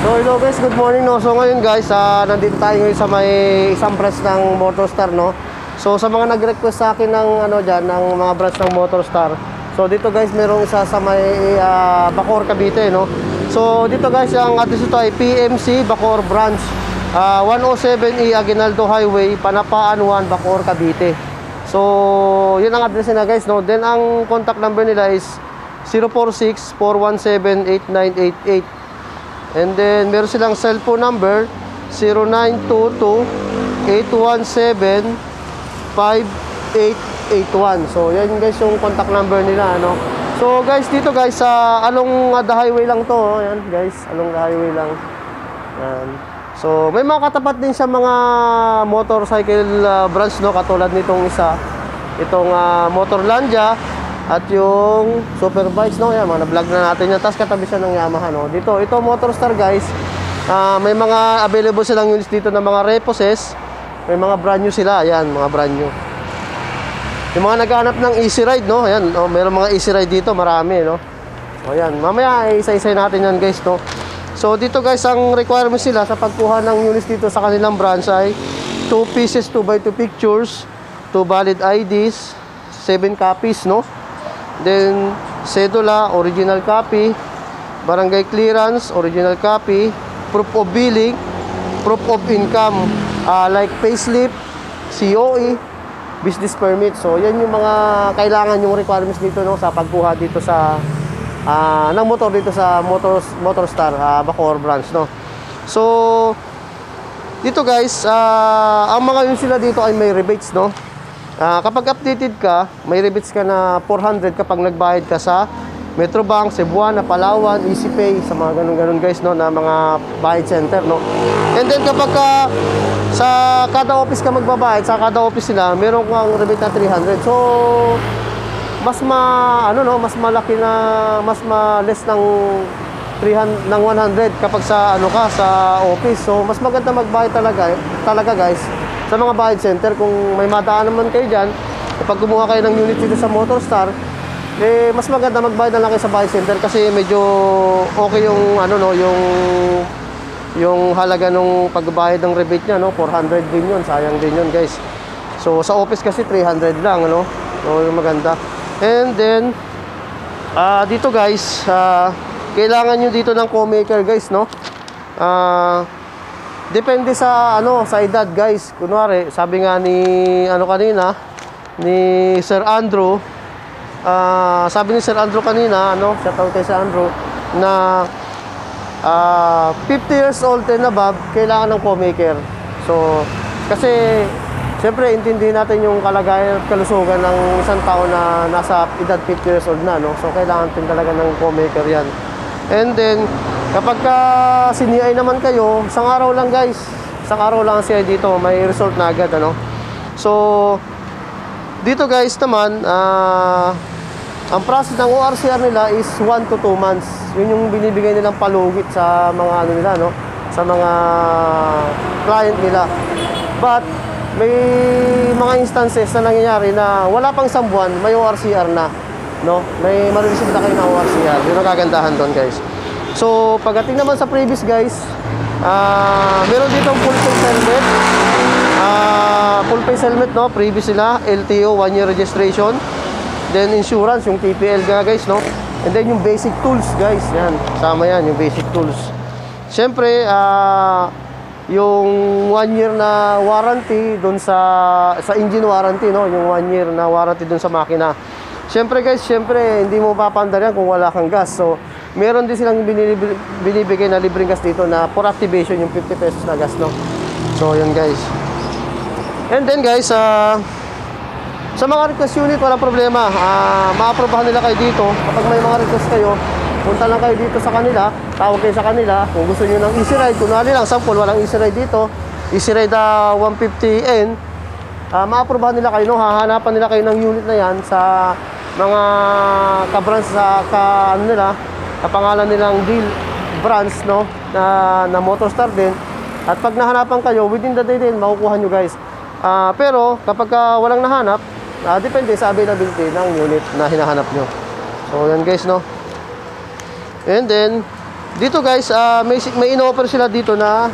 So hello guys, good morning no. So ngayon guys, nandito tayo ngayon sa may isang branch ng Motorstar no. So sa mga nag-request sa akin ng ano diyan ng mga branch ng Motorstar. So dito guys, merong isa sa may Bacoor, Cavite no. So dito guys, ang address ito ay PMC Bacoor branch. 107E Aguinaldo Highway, Panapaan 1, Bacoor, Cavite. So yun ang address nila guys no. Then ang contact number nila is 046-417-8988. And then meron silang cellphone number 0922-817-5881. So yan guys yung contact number nila ano. So guys, dito guys sa along the highway lang to, oh. Yan guys, along the highway lang. Yan. So may mga katapat din sa mga motorcycle branch no, katulad nitong isa, itong Motorlandia at yung Superbikes no. Yan, mga na-vlog na natin yan. Tapos katabi siya ng Yamaha no. Dito, ito Motorstar guys, may mga available silang units dito na mga reposes. May mga brand new sila. Ayan, mga brand new. Yung mga naghahanap ng easy ride no. Ayan, oh, mayroong mga easy ride dito, marami no. So ayan, mamaya isa-isay natin yan guys no. So dito guys, ang requirements sila sa pagkuha ng units dito sa kanilang branch ay 2 pieces 2x2 pictures, 2 valid IDs, 7 copies no. Then cedula, original copy, barangay clearance, original copy, proof of billing, proof of income, like payslip, COE, business permit. So yan yung mga kailangan, yung requirements dito no, sa pagkuha dito sa ng motor dito sa Motorstar Bacoor branch no. So dito guys, ang mga yun sila dito ay may rebates no. Kapag updated ka, may rebates ka na 400 kapag nagbayad ka sa Metrobank, Cebuana, Palawan, EasyPay, sa mga ganun-ganun guys no, na mga bayad center no. And then kapag sa kada office ka magbabayad, sa kada office nila, meron kang rebate na 300. So mas mas malaki na, mas less ng 300 ng 100 kapag sa sa office. So mas maganda magbayad talaga guys sa mga bayad center. Kung may madaan naman kayo diyan, kapag kumuha kayo ng unit dito sa Motorstar, mas maganda magbayad na lang kayo sa bayad center kasi medyo okay yung yung halaga ng pagbayad ng rebate niya no, 400 din yun, sayang din yun guys. So sa office kasi 300 lang ano. So yung maganda. And then dito guys, kailangan nyo dito ng co-maker guys no. Depende sa sa edad guys. Kunwari, sabi nga ni kanina ni Sir Andrew, sabi ni Sir Andrew kanina shout out kay Sir Andrew, na 50 years old and above kailangan ng co-maker. So kasi siyempre intindihin natin yung kalagayan at kalusugan ng isang tao na nasa edad 50 years old na no. So kailangan din talaga ng co-maker yan. And then kapag siniyay naman kayo, isang araw lang guys, isang araw lang siya dito, may result na agad ano. So dito guys naman, ang process ng ORCR nila is 1 to 2 months. Yun yung binibigay nilang palugit sa mga nila no, sa mga client nila. But may mga instances na nangyayari na wala pang isang buwan, may ORCR na no, may marireceive na kayo na ORCR. Yun ang kagandahan doon guys. So pagdating naman sa previous guys, meron dito full face helmet, full face helmet no, previous sila, LTO 1 year registration, then insurance, yung TPL guys no, and then yung basic tools guys, yan, sama yan, yung basic tools. Siyempre yung 1 year na warranty doon sa engine warranty no, yung 1 year na warranty doon sa makina. Siyempre guys, hindi mo papandar yan kung wala kang gas. So meron din silang binibigay na libreng gas dito na for activation, yung 50 pesos na gas no. So yun guys. And then guys, sa mga request unit, walang problema, maaprobahan nila kayo dito. Kapag may mga request kayo, punta lang kayo dito sa kanila, tawag kayo sa kanila. Kung gusto nyo ng easy ride, kunwari lang, sample, walang easy ride dito, easy ride 150N, maaprobahan nila kayo, no? Hahanapan nila kayo ng unit na yan sa mga ka-branch sa kapangalan nilang deal branch no, na Motorstar din. At pag nahanapan kayo, within the day din, makukuha nyo guys. Pero kapag walang nahanap, depende sa availability ng unit na hinahanap nyo. So yan guys no. And then dito guys, may in-offer sila dito na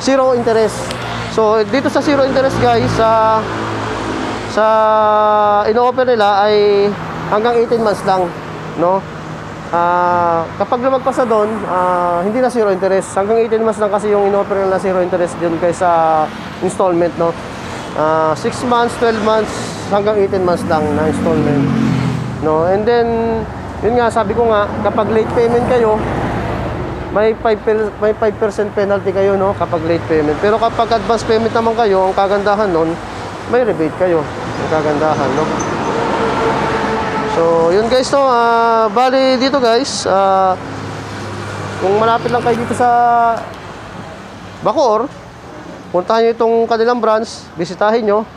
zero interest. So dito sa zero interest guys, sa in-offer nila ay hanggang 18 months lang, no? Kapag lumagpas na doon, hindi na zero interest. Hanggang 18 months lang kasi yung in-offer nila zero interest din guys sa installment, no? 6 months, 12 months, hanggang 18 months lang na installment, no? And then yun nga, sabi ko nga, kapag late payment kayo, may 5% penalty kayo, no, kapag late payment. Pero kapag advance payment naman kayo, ang kagandahan nun, may rebate kayo. Ang kagandahan, no? So, yun guys, no, bali dito guys, kung malapit lang kayo dito sa Bacoor, puntahan nyo itong kanilang branch, bisitahin nyo,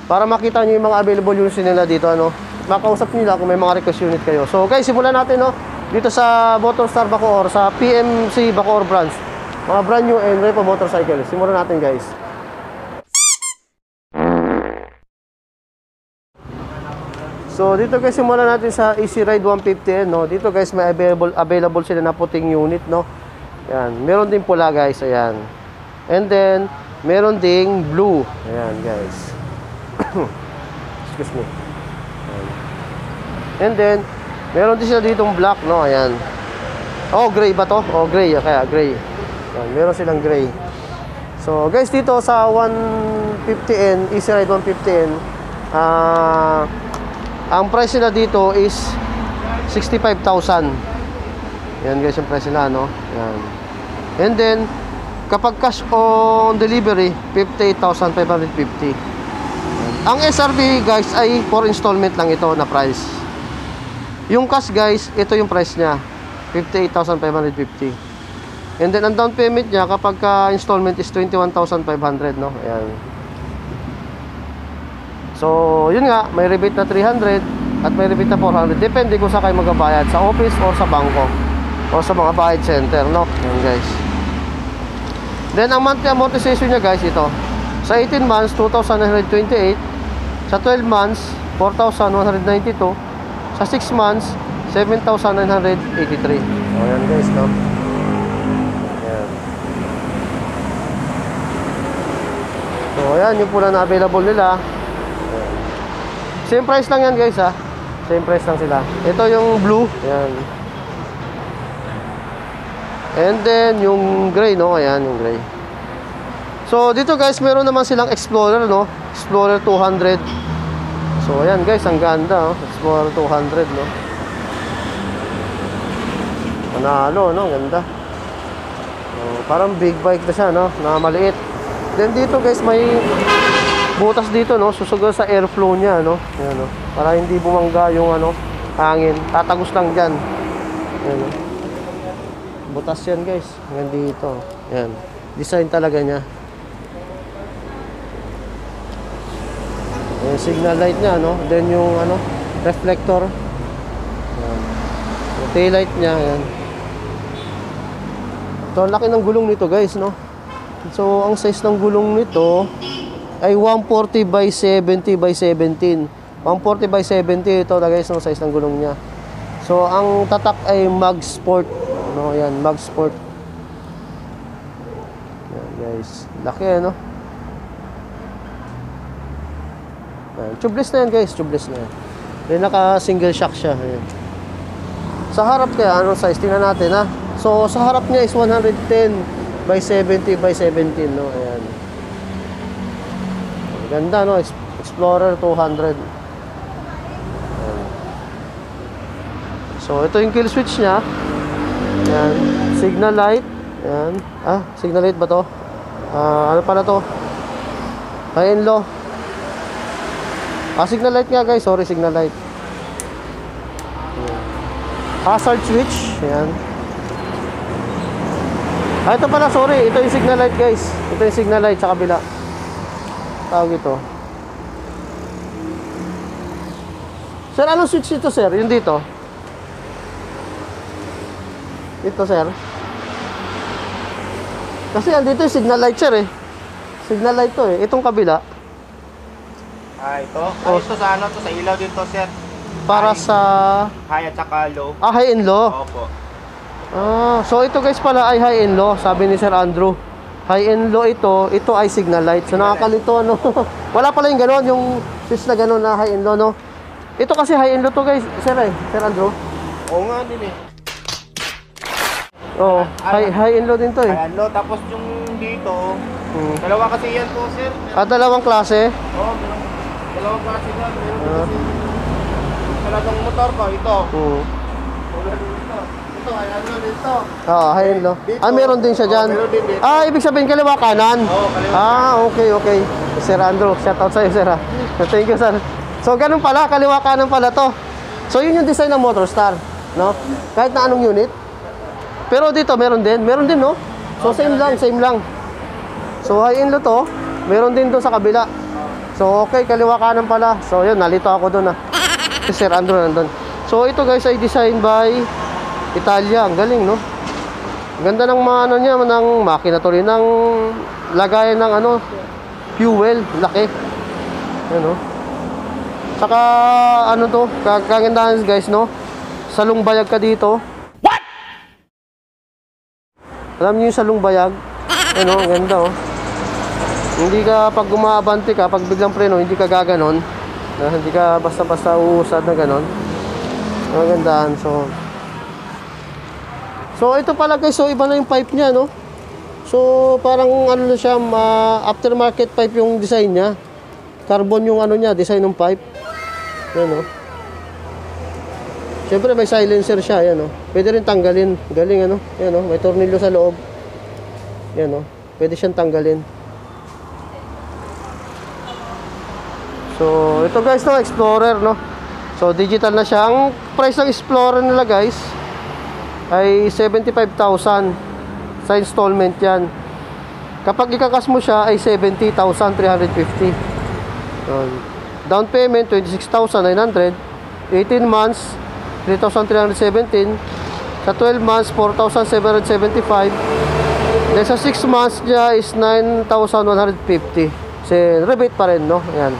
para makita nyo yung mga available units nila dito, ano. Makausap nila kung may mga request unit kayo. So guys, simulan natin, no, dito sa Motorstar Bacoor, sa PMC Bacoor branch. Mga brand new and repo motorcycle. Simulan natin guys. So dito guys, simulan natin sa Easy Ride 150, no. Dito guys, may available sila na puting unit, no. Ayan, meron din pula guys, ayan. And then meron ding blue. Ayan guys. Excuse me. And then, meron din sila ditong black, no? Ayan. Oh, gray ba to? Oh, gray. Kaya, gray. Ayan, meron silang gray. So, guys, dito sa 150N, Easy Ride 150N, ang price nila dito is 65,000. Ayan, guys, yung price nila, no? Ayan. And then, kapag cash on delivery, 58,550. Ang SRP, guys, ay for installment lang ito na price. Yung cash guys, ito yung price niya, 58,550. And then ang down payment niya kapag installment is 21,500, no? Ayan. So, yun nga, may rebate na 300 at may rebate na 400. Depende kung saan kayo magbabayad, sa office or sa bangko o sa mga bayad center, no? Ayan guys. Then ang monthly amortization niya guys, ito. Sa 18 months, 2,928. Sa 12 months, 4,192. Sa 6 months, 7,983. O, yan guys, no? Ayan. So, ayan, yung pula na available nila. Ayan. Same price lang yan guys, ha? Same price lang sila. Ito yung blue. Ayan. And then, yung gray, no? Ayan, yung gray. So, dito guys, meron naman silang Explorer, no? Explorer 200. So, ayan guys, ang ganda, oh. Explorer 200, no? Panalo, no? Ganda. Parang big bike na siya, no? Na maliit. Then dito guys, may butas dito, no? Susugal sa airflow niya, no? Ayan, no? Para hindi bumangga yung, ano, hangin. Tatagos lang dyan. Ayan, no? Butas yan guys. Hanggang dito. Ayan. Design talaga niya. Yung signal light niya, no? Then yung ano, reflector. Ayan. Yung tail light niya, ayan. So, ang laki ng gulong nito, guys, no? So, ang size ng gulong nito ay 140 by 70 by 17. 140 by 70 ito, guys, ang size ng gulong niya. So, ang tatak ay Mag Sport. No, ayan, Mag Sport. Ayan, guys. Laki, no? Tubeless na yan guys, tubeless na yan. Then naka single shock siya. Ayan. Sa harap kaya, anong size? Tingnan natin, ha. So sa harap niya is 110 by 70 by 17, no. Ayan. Ganda, no. Explorer 200. Ayan. So ito yung kill switch niya. Ayan. Signal light. Ayan. Signal light ba to? Ano pala to? High and low. Signal light nga guys, sorry, signal light. Ayan. Hazard switch, ayan. Ito pala, sorry, ito yung signal light guys. Ito yung signal light sa kabila. Tawag ito. Sir, anong switch ito sir? Yung dito. Ito sir. Kasi andito yung signal light sir eh. Signal light to eh. Itong kabila. Ito? Ito sa ano to, sa ilaw din to, sir. Para sa high at saka low. high and low. Opo. So ito guys pala ay high-end low, sabi ni Sir Andrew. High-end low ito ay signal light. So nakakalito ano. Wala pala yung gano'n, yung switch na gano'n na high-end low, no? Ito kasi high-end low to guys, Sir Andrew. Oo nga din eh. Oo, high-end low din to eh. Ayan, lo. Tapos yung dito, dalawa kasi yan po, sir. Dalawang klase. Oo, dalawang klase yan. Meron kasi talagang motor ko, ito. Tulad dito. Ito, ayan lo, dito. High-end low. Meron din siya dyan. Meron din dito. Ibig sabihin kaliwa kanan. Oo, kaliwa. Okay. Sir Andrew, shout out sa'yo, sir. Thank you, sir. So, ganun pala, kaliwa kanan pala to. So, yun yung design ng Motorstar, no? Kahit na anong unit. Pero dito, meron din, no? So, same lang. So, high-end lo to. Meron din doon sa kabila. So, okay, kaliwa kanan pala. So, yun, nalito ako doon, Si Sir Andrew nandun. So, ito guys ay designed by Italia. Ang galing, no? Ganda ng mga ano niya, ng makina to rin, ng lagayan ng fuel, laki. Yan, no? Saka, to, kagandahan guys, no? Salong bayag ka dito. What? Alam niyo yung salong bayag? Ano, ganda, oh. Hindi ka, pag umaabanti ka, pag biglang preno, hindi ka gaganon. Hindi ka basta-basta uusad na ganon. Ang gandahan, So, ito pala guys, so iba na yung pipe niya, no? So, parang ano na siya, aftermarket pipe yung design niya. Carbon yung niya, design ng pipe. Yan, no? Siyempre, may silencer siya, yan, no? Pwede rin tanggalin. Galing, Yan, no? May tornilyo sa loob. Yan, no? Pwede siyang tanggalin. So, ito guys, no? Explorer, no? So, digital na siya. Ang price ng Explorer nila, guys, ay 75,000 sa installment yan. Kapag ikakas mo siya ay 70,350. Down payment 26,900, 18 months 3,317, sa 12 months 4,775, then sa 6 months niya is 9,150. Kasi rebate pa rin, no? Ayan.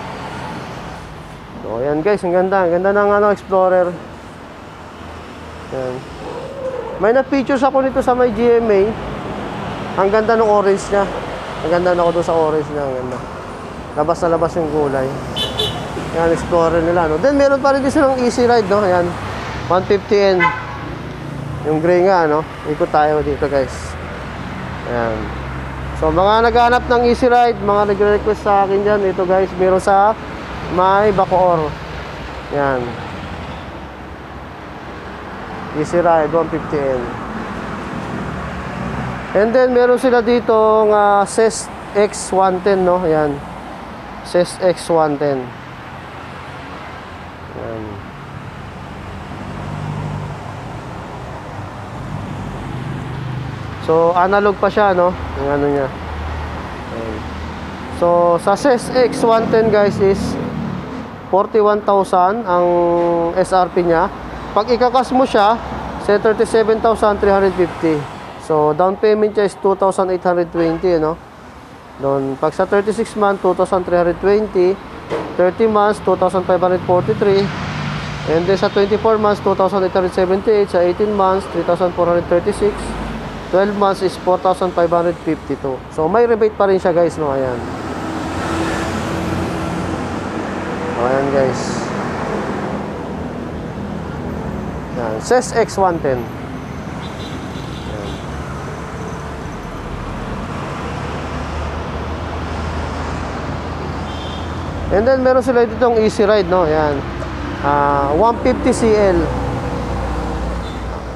So ayan guys, ang ganda ng Explorer. Ayan. May na-features ako nito sa may GMA. Ang ganda ng orange niya. Ang ganda na ako doon sa orange niya. Ang ganda. Labas na labas yung kulay. Ayan, Explorer nila, no? Then, meron pa rin din silang Easy Ride, no? Ayan, 150N. Yung gray nga, no? Ikot tayo dito, guys. Ayan. So, mga naghahanap ng Easy Ride, mga nagre-request sa akin dyan, ito, guys, meron sa may Bacoor. Ayan. Easy Ride 150N. And then meron sila dito ng CES X110, no? Ayan. CES X110. Ayan. So analog pa siya, no? Yung ano niya. Ayan. So sa CES X110 guys is 41,000 ang SRP niya. Pag ikakas mo siya, say 37,350. So, down payment niya is 2,820, no? Doon, pag sa 36 months, 2,320. 30 months, 2,543. And then sa 24 months, 2,878. Sa 18 months, 3,436. 12 months is 4,552. So, may rebate pa rin siya, guys, no? Ayan. Ayan, guys. CES X110. And then meron sila ditong Easy Ride, no? Ayan. 150cl.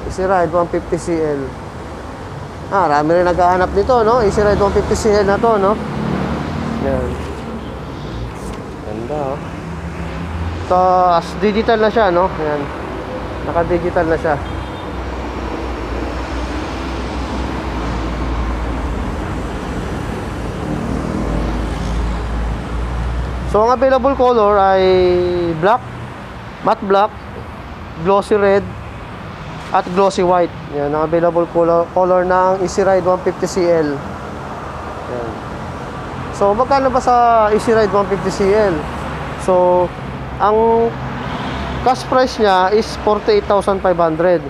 Easy Ride 150cl. Marami rin naghahanap nito, no? Easy Ride 150cl na to, no? Ayan. Ganda, oh. So, as digital na siya, no? Ayan. Naka-digital na siya. So, ang available color ay black, matte black, glossy red, at glossy white. Yan ang available color ng Easy Ride 150cl. Yan. So, magkano ba sa Easy Ride 150cl? So, ang cash price niya is 48,500.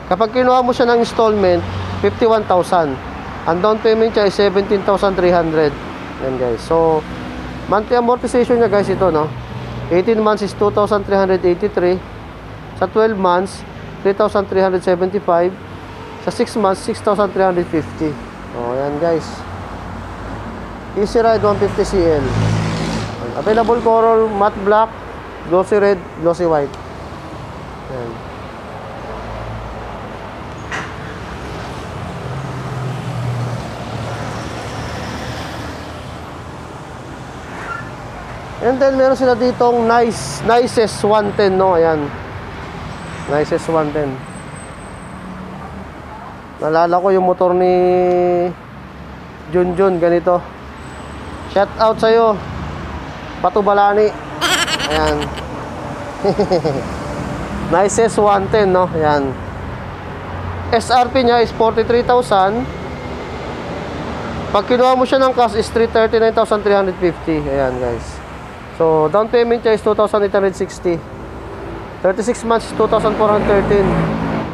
Kapag kinuha mo siya ng installment, 51,000. Ang down payment niya is 17,300. Yan guys. So, monthly amortization niya guys ito, no? 18 months is 2,383. Sa 12 months, 3,375. Sa 6 months, 6,350. Oh, yan guys. Easy Ride 150cl. Available color, matte black, glossy red, glossy white. Yan. And then meron sila ditong Nicest 110, no? Ayan. Nicest 110. Nalala ko yung motor ni Junjun, ganito. Shout out sa'yo, Patubalani. Ayan. Nicest 110, no? Ayan. SRP niya is 43,000. Pag kinuha mo siya ng cash is 339,350. Ayan guys. So, down payment niya is 2,860. 36 months is 2,413.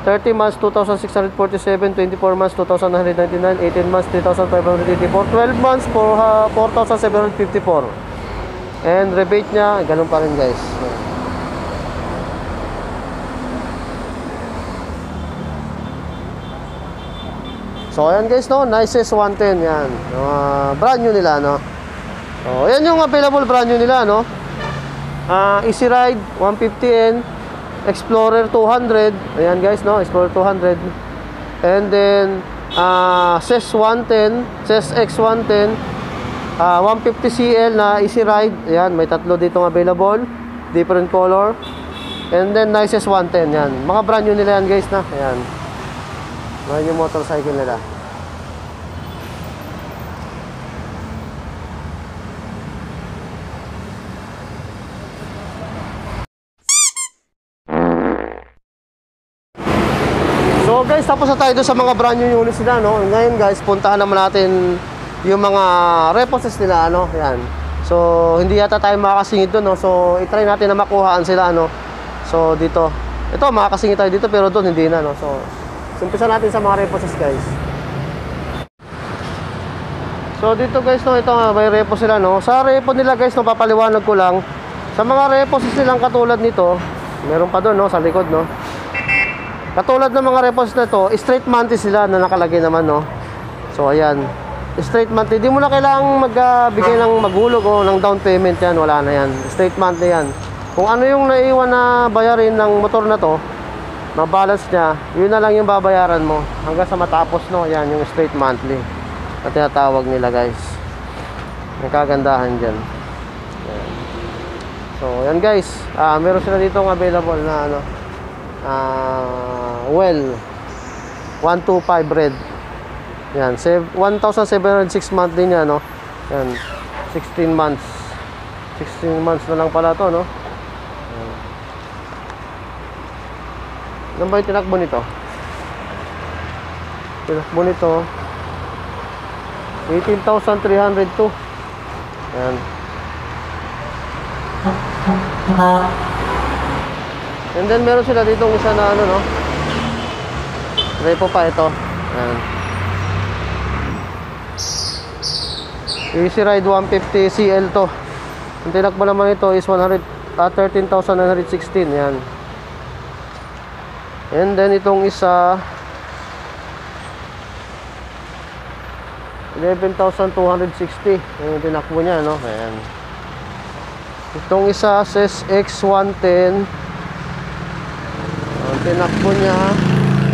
30 months, 2,647. 24 months, 2,999. 18 months, 3,584. 12 months, 4,754. And rebate niya, ganun pa rin guys. So, ayan guys, no? Nicest 110, yan. Brand new nila, no? So, ayan yung available brand new nila, no? Easy Ride 150N, Explorer 200. Ayan guys, no? Explorer 200. And then CES 110, CES X 110, 150cl na Easy Ride. Ayan, may tatlo ditong available, different color. And then Nicest 110, yan. Mga brand new nila yan guys, na. Ayan. Ayan yung motorcycle nila. So guys, tapos na tayo doon sa mga brand new units nila, no? Ngayon guys, puntahan naman natin yung mga reposes nila, ano? Yan. So, hindi yata tayo makakasingit doon, no? So, i-try natin na makuhaan sila, ano? So, dito. Ito, makakasingit tayo dito, pero doon hindi na, no? So, umpisa natin sa mga reposes, guys. So, dito guys, no? Ito, may repo sila, no? Sa repo nila, guys, no? Papaliwanag ko lang. Sa mga reposes nilang katulad nito, meron pa doon, no? Sa likod, no? Katulad ng mga repos na to, straight monthly sila na nakalagay naman, no? So, ayan. Straight monthly. Hindi mo na kailangang magbigay ng maghulog o ng down payment yan. Wala na yan. Straight monthly yan. Kung ano yung naiwan na bayarin ng motor na to, na balance niya, yun na lang yung babayaran mo. Hanggang sa matapos, no? Yan, yung straight monthly. Na tinatawag nila, guys. Ang kagandahan dyan. Ayan. So, yan guys. Meron sila dito available na, ano, well 125 red. Yan, 1,706 monthly niya, no? Yan, 16 months. 16 months na lang pala to, no? Yan. Ano ba yung tinakbo nito? Tinakbo nito 18,302. Yan. And then meron sila dito isa na ano, no? Repo pa ito. Ayan. Easy Ride 150cl to. Ang tinakbo naman ito is 13,916. Ayan. And then itong isa 11,260. Yung tinakbo niya, no? Ayan. Itong isa CES X 110. Ang tinakbo niya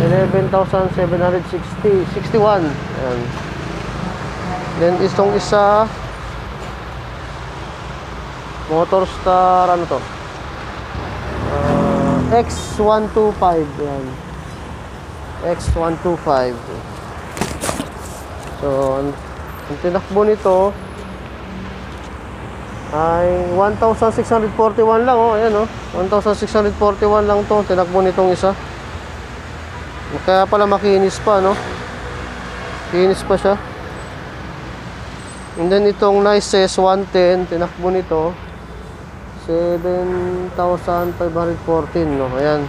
11,761. Ayan. Then itong isa Motorstar, ano to? X125. Ayan. X125. So, ang tinakbo nito ay 1,641 lang, oh. Ayan, oh. 1,641 lang to tinakbo nitong isa. Kaya pala makinis pa, no? Kinis pa siya. And then itong Nicest 110 tinakbo nito 7,514, no? Ayan.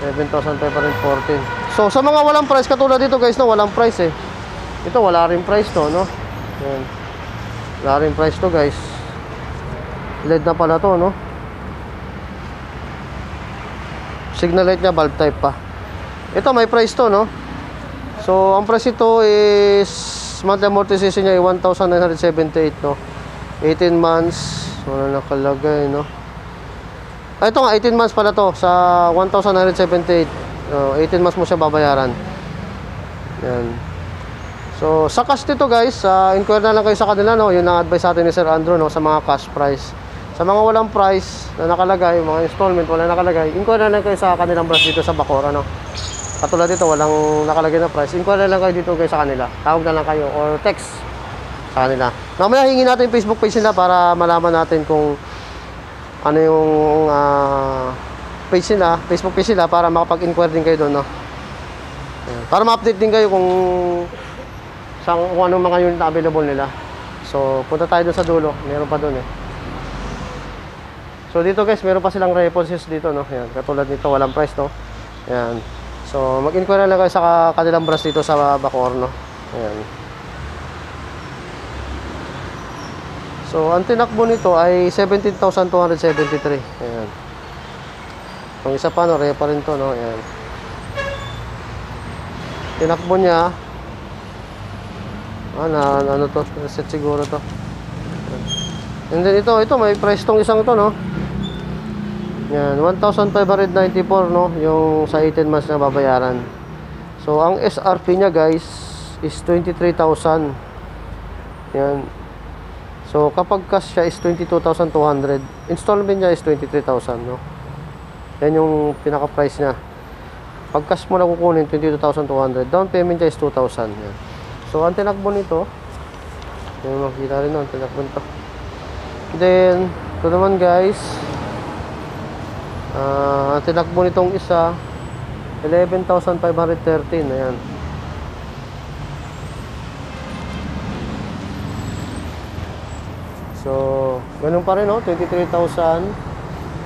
7,514. So sa mga walang price, katulad dito guys, no, walang price eh. Ito wala rin price to, no. Yan. Wala rin price to guys. LED na pala to, no. Signal light niya, bulb type pa. Ito may price to, no. So ang price ito is monthly amortization niya ay 1,978, no. 18 months. Wala nakalagay, no. Ito nga 18 months pala to sa 1,978. 18 months mo siya babayaran. Yan. So sa cash dito guys, inquire na lang kayo sa kanila, no. Yun ang advice sa atin ni Sir Andrew, no, sa mga cash price. Sa mga walang price na nakalagay, mga installment wala nakalagay, inquire na lang kayo sa kanilang branch dito sa Bacoor, no. Katulad dito walang nakalagay na price, inquire na lang kayo dito guys sa kanila. Tawag na lang kayo or text sa kanila. Mamaya hingin natin yung Facebook page nila para malaman natin kung ano yung page nila, Facebook page nila, para makapag-inquire din kayo doon, no. Ayan. Para ma-update din kayo kung anong mga unit na available nila. So punta tayo doon sa dulo, meron pa doon eh. So dito guys, meron pa silang references dito, no. Ayan, katulad nito walang price, no. Ayan. So mag-inquire lang kayo sa kanilang branch dito sa Bacoor, no. Ayan. So ang tinakbo nito ay 17,273. Ayan. Yung isa pa, no, repa rin to, no. Ayan. Tinakbo niya ano to, reset siguro to. Ayan. And then ito may price tong isang to, no. Yan, 1,594, no, yung sa 18 months na babayaran. So ang SRP niya guys is 23,000. Yan. So kapag cash siya is 22,200. Installment niya is 23,000, no. Yan yung pinaka price niya. Pag cash mo na kukunin 22,200. Down payment niya is 2,000. Yan. So ang tinakbo nito, yung makita rin, no, ang tinakbo nito. Then ito naman guys, ang tinakbo nitong isa 11,513. Ayan. So ganun pa rin, no, 23,000,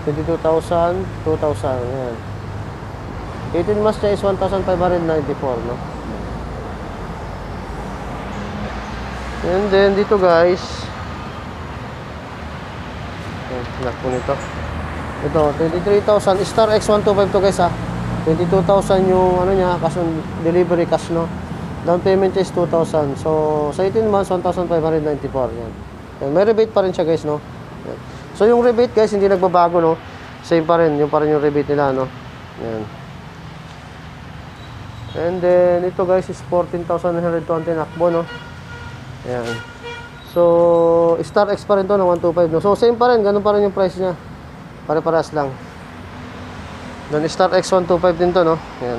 22,000, 2,000. Ayan. 18 months niya is 1,594, no. And then dito guys, tinakbo nito. Ito 23,000, Star X125 to guys, ha. 22,000 yung ano niya, cash on delivery, cash, no. Down payment is 2,000. So sa 18 months 1,594. Yan. Yan. May rebate pa rin siya guys, no. Yan. So yung rebate guys hindi nagbabago, no. Same pa rin, yung pa rin yung rebate nila, no. Yan. And then ito guys is 14,920 nakbo, no. Yan. So Star X pa rin to, no, 125, no. So same pa rin, ganun pa rin yung price niya. Pare-paras lang. Then Star X 125 din to, no. Yan.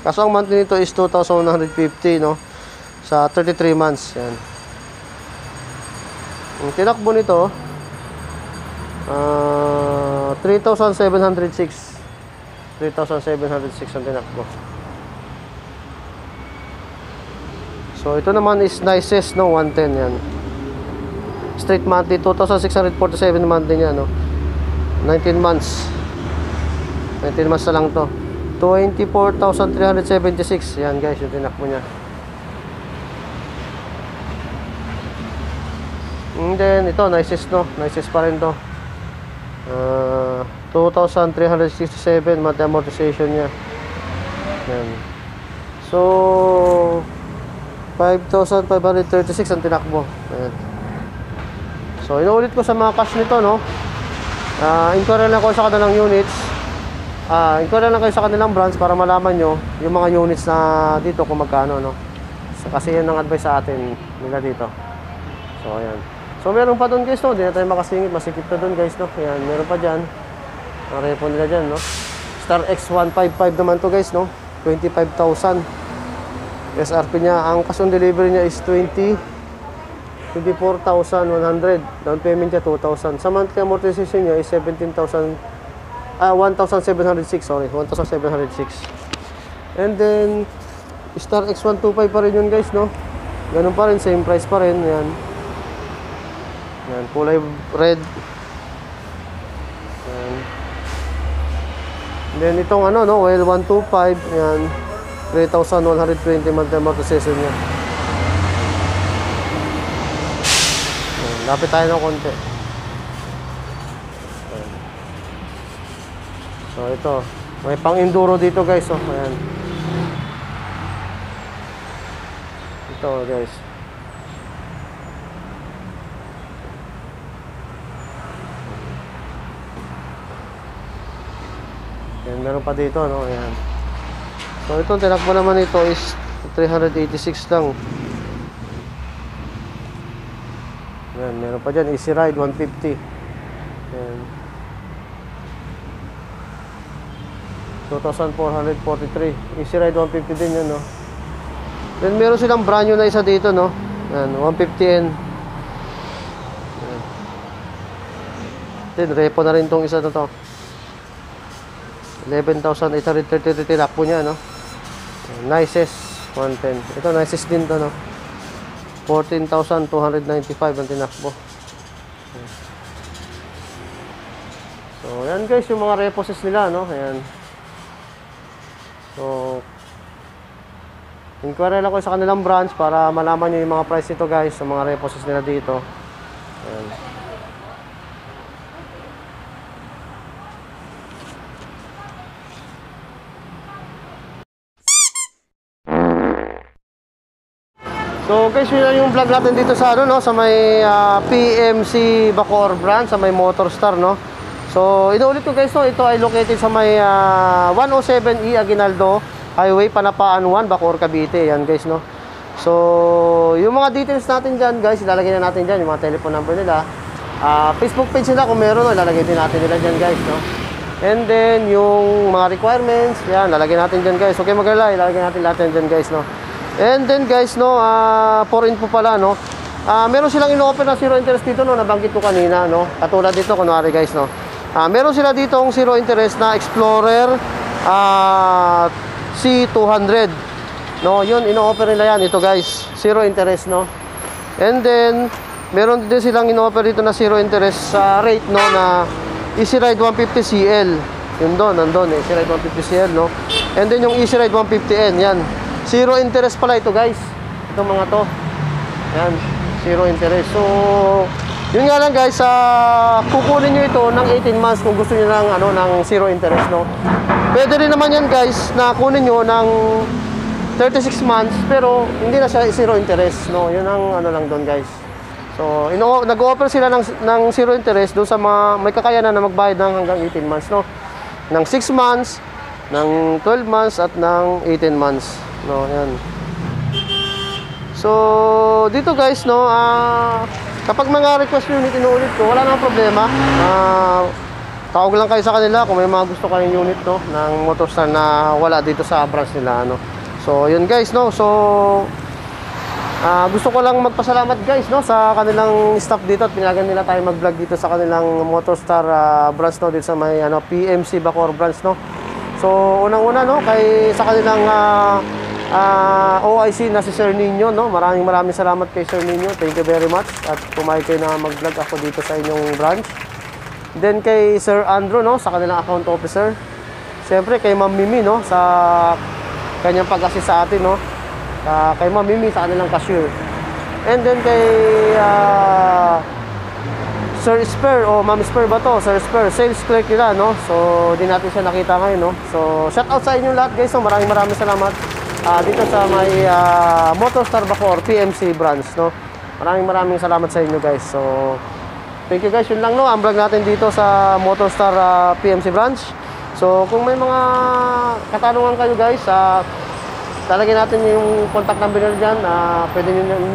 Kaso ang monthly nito is 2,150, no, sa 33 months. Yan. Ang tinakbo nito 3,706. 3,706 ang tinakbo. So ito naman is nicest, no, 110 yan. Straight monthly 2,647 monthly niya, no. 19 months. 19 months na lang to. 24,376. Yan guys, yung tinakbo niya. And then ito, nicest, no. Nicest pa rin to. 2,367 monthly amortization niya. Yan. So 5,536 ang tinakbo. Ayan. So inuulit ko sa mga cash nito, no. Inquire lang ako sa kanilang units. Inquire lang kayo sa kanilang branch para malaman nyo yung mga units na dito kung magkano, no. So, kasi yan ang advice sa atin nila dito. So ayan. So meron pa doon guys, no. Hindi na tayo makasingit, masikip na doon guys, no. Ayan, meron pa dyan. Ang repo nila dyan, no. Star X155 naman to guys, no. 25,000 SRP niya. Ang cash on delivery niya is 24,100. Down payment niya 2,000. Sa monthly amortization niya is 1,706, sorry, 1,706. And then Star X125 pa rin yun guys, no. Ganun pa rin, same price pa rin. Yan. Yan, kulay red. Yan. Then itong ano, no, oil 125, yan. 3,120 monthly amortization niya. Ayan, lapit tayo ng konti. Ayan. So ito, may pang-enduro dito guys, oh. Ayan. Ito guys. Ayan, meron pa dito, no? Ayan. So itong tinakbo naman ito is 386 lang. Ayan, meron pa dyan, Easy Ride 150. Ayan. 2,443. Easy Ride 150 din yun, no? Then meron silang brand new na isa dito, no? Ayan, 150N. Ayan. Then repo na rin tong isa na to. 11,833 tinakbo niya, no? Nicest 110. Ito nicest din to, no? 14,295 ang tinakbo. So yan guys yung mga reposes nila, no? Ayan. So inquire lang ko sa kanilang branch para malaman nyo yung mga price nito guys, sa mga reposes nila dito. Ayan. So guys, yun lang yung vlog natin dito sa ano, no, sa may PMC Bacoor branch, sa may Motorstar, no. So inuulit ko guys, no, ito ay located sa may 107E Aguinaldo Highway, Panapaan 1, Bacoor, Cavite. Yan guys, no. So yung mga details natin dyan guys, ilalagay na natin dyan, yung mga telephone number nila, Facebook page nila kung meron, no, ilalagay din natin nila dyan guys, no. And then yung mga requirements, yan, lalagay natin dyan guys. Okay, mag-alala, ilalagay natin lahat yan dyan guys, no. And then guys, no, for info pala, no, meron silang ino-offer na zero interest dito, no, nabanggit ko kanina, no. Katulad dito, kunwari guys, no, meron sila dito ang zero interest na Explorer C200, no. Yun, ino-offer nila yan, ito guys, zero interest, no. And then meron din silang ino-offer dito na zero interest sa rate, no, na Easy Ride 150CL. Yun doon, nandun, Easy Ride 150CL, no. And then yung Easy Ride 150N, yan. Zero interest pala ito guys. Itong mga to. Yan, zero interest. So, yun nga lang guys, kukunin nyo ito ng 18 months kung gusto nyo ng, ano, ng zero interest, no. Pwede rin naman yan guys, na kunin nyo ng 36 months, pero hindi na siya zero interest, no. Yun ang ano lang doon guys. So, nag-offer sila ng zero interest doon sa mga may kakayanan na magbayad ng hanggang 18 months, no. Ng 6 months, ng 12 months, at ng 18 months. No, yan. So, dito guys, no, kapag mga request unit inuulit ko, wala nang problema. Tawag lang kayo sa kanila kung may mga gusto kayong unit, no, ng Motorstar na wala dito sa branch nila, no. So, yun guys, no. So, gusto ko lang magpasalamat guys, no, sa kanilang staff dito at pinayagan nila tayo mag-vlog dito sa kanilang Motorstar branch, no, dito sa may ano, PMC Bacoor branch, no. So, unang-una, no, sa kanilang OIC na si Sir Nino, no? Maraming salamat kay Sir Nino. Thank you very much. At pumayag kayo na mag-vlog ako dito sa inyong branch. Then kay Sir Andrew, no, sa kanilang account officer. Siyempre kay Ma'am Mimi, no, sa kanyang pag-assist sa atin, no. Kay Ma'am Mimi sa kanilang cashier. And then kay Sir Sper, o Ma'am Sper ba to? Sir Sper, sales clerk nila, no. So, di natin siya nakita ngayon, no. So, shout out sa inyong lahat guys, no. Maraming salamat. Dito sa may Motorstar Bacoor PMC branch, no. Maraming salamat sa inyo guys. So thank you guys, yun lang, no, ang vlog natin dito sa Motorstar PMC branch. So kung may mga katanungan kayo guys, talagyan natin yung contact number nila dyan. Pwede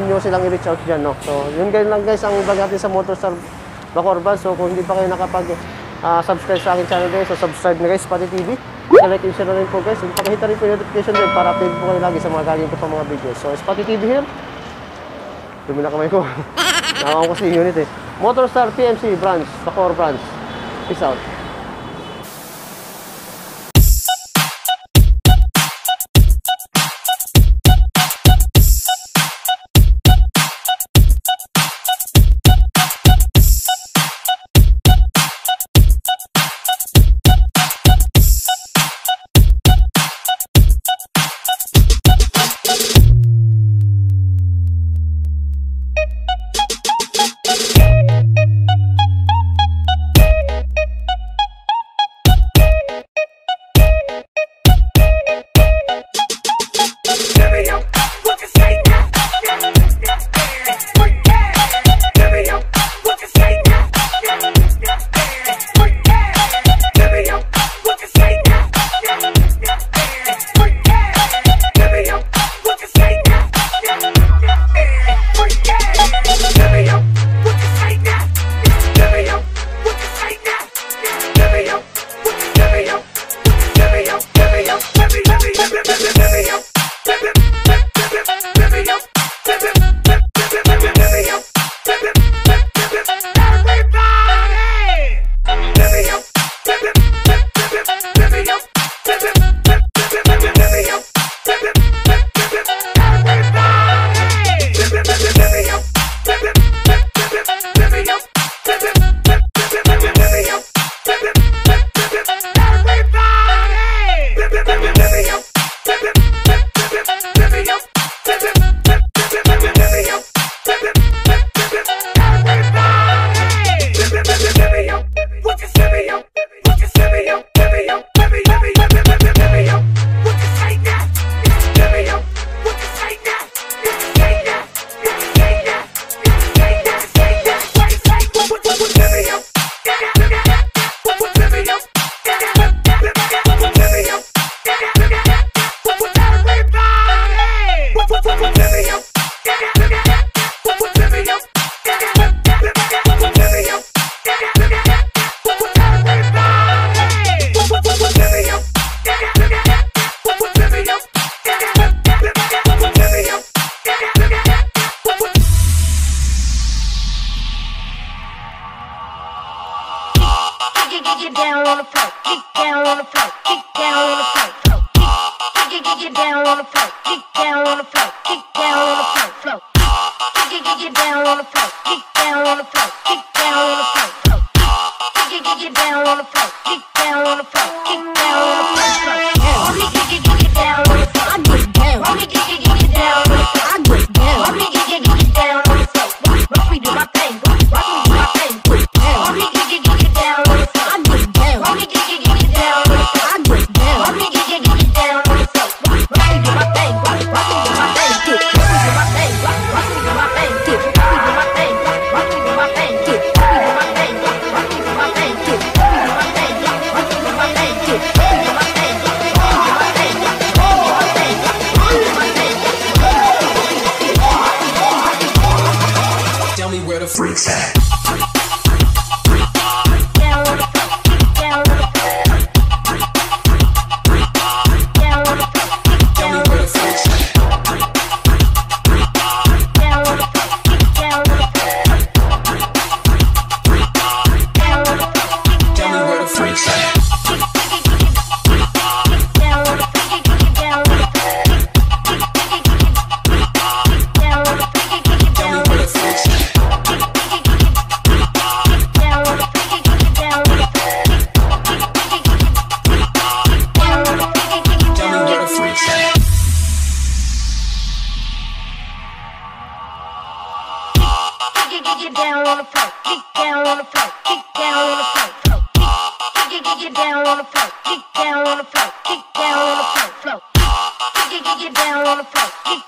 nyo silang i-reach out dyan, no. So yun guys lang guys ang vlog natin sa Motorstar Bacoor branch. So kung hindi pa kayo subscribe sa aking channel guys, so subscribe na guys, Spotty TV. Like and share na rin po guys. Pakihita rin po yung notification din para update po kayo lagi sa mga gagawin ko pa mga videos. So Spotty TV here. Dumi na kamay ko. Nakakaw ko si unit eh. Motorstar PMC branch, Bacoor branch. Peace out. the freaks at? Down on the floor, down on the floor. Down on the floor, Tell me where the freaks at. down on the floor, down on the floor. Down on the floor, Tell me where the freaks at. down on the floor, down on the floor. Down on the floor, Tell me where the freaks at. down on the floor, down on the floor. Tell me where the freaks at. Get down on the floor, get down on the floor, get down on the floor, floor. Get down on the floor, get down on the floor, get down on the floor, floor. Get down on the floor, get